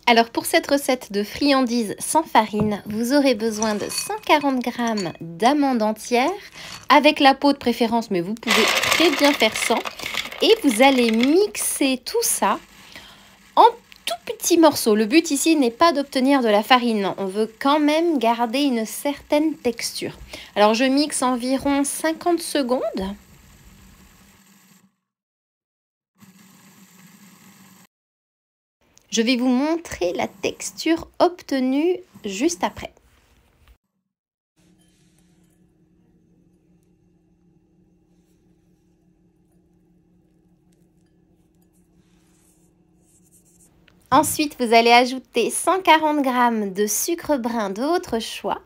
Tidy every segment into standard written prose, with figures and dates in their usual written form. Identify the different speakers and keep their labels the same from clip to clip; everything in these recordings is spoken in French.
Speaker 1: Alors pour cette recette de friandises sans farine, vous aurez besoin de 140 g d'amandes entières, avec la peau de préférence, mais vous pouvez très bien faire sans. Et vous allez mixer tout ça en tout petits morceaux. Le but ici n'est pas d'obtenir de la farine, on veut quand même garder une certaine texture. Alors je mixe environ 50 secondes. Je vais vous montrer la texture obtenue juste après. Ensuite, vous allez ajouter 140 g de sucre brun de votre choix.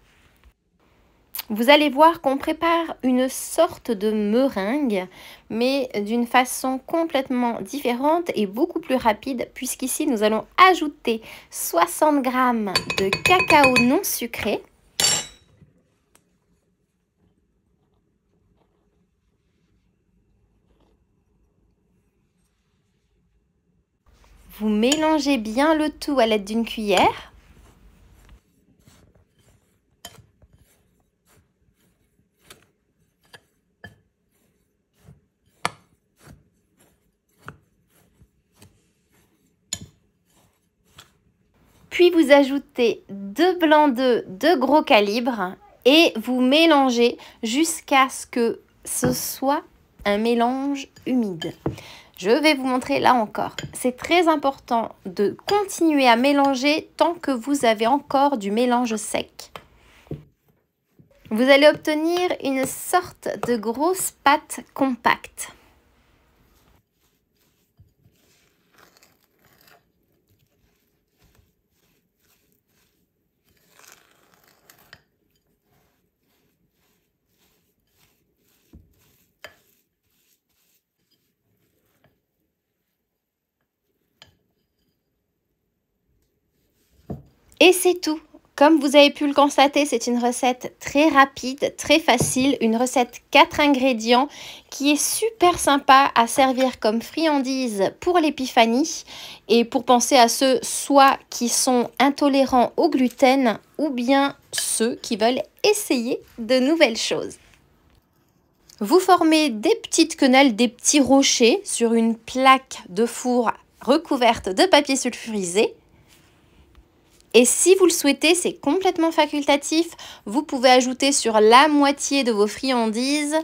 Speaker 1: Vous allez voir qu'on prépare une sorte de meringue, mais d'une façon complètement différente et beaucoup plus rapide, puisqu'ici nous allons ajouter 60 g de cacao non sucré. Vous mélangez bien le tout à l'aide d'une cuillère. Puis vous ajoutez 2 blancs d'œufs de gros calibre et vous mélangez jusqu'à ce que ce soit un mélange humide. Je vais vous montrer là encore. C'est très important de continuer à mélanger tant que vous avez encore du mélange sec. Vous allez obtenir une sorte de grosse pâte compacte. Et c'est tout. Comme vous avez pu le constater, c'est une recette très rapide, très facile, une recette 4 ingrédients qui est super sympa à servir comme friandise pour l'épiphanie et pour penser à ceux soit qui sont intolérants au gluten ou bien ceux qui veulent essayer de nouvelles choses. Vous formez des petites quenelles, des petits rochers sur une plaque de four recouverte de papier sulfurisé. Et si vous le souhaitez, c'est complètement facultatif. Vous pouvez ajouter sur la moitié de vos friandises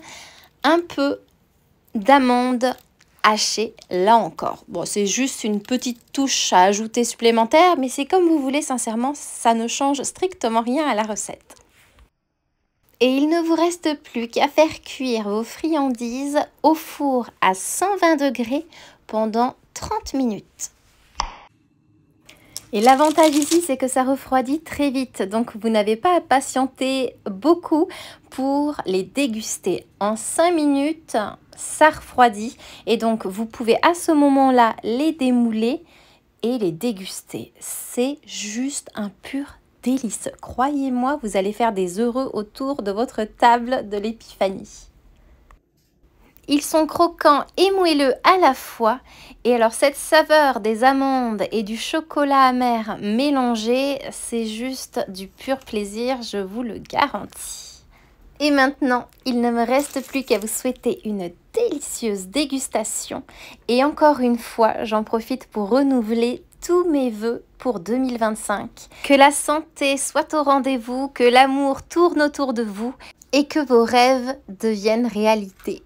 Speaker 1: un peu d'amandes hachées, là encore. Bon, c'est juste une petite touche à ajouter supplémentaire, mais c'est comme vous voulez, sincèrement, ça ne change strictement rien à la recette. Et il ne vous reste plus qu'à faire cuire vos friandises au four à 120 degrés pendant 30 minutes. Et l'avantage ici, c'est que ça refroidit très vite, donc vous n'avez pas à patienter beaucoup pour les déguster. En 5 minutes, ça refroidit et donc vous pouvez à ce moment-là les démouler et les déguster. C'est juste un pur délice. Croyez-moi, vous allez faire des heureux autour de votre table de l'épiphanie. Ils sont croquants et moelleux à la fois. Et alors cette saveur des amandes et du chocolat amer mélangés, c'est juste du pur plaisir, je vous le garantis. Et maintenant, il ne me reste plus qu'à vous souhaiter une délicieuse dégustation. Et encore une fois, j'en profite pour renouveler tous mes vœux pour 2025. Que la santé soit au rendez-vous, que l'amour tourne autour de vous et que vos rêves deviennent réalité.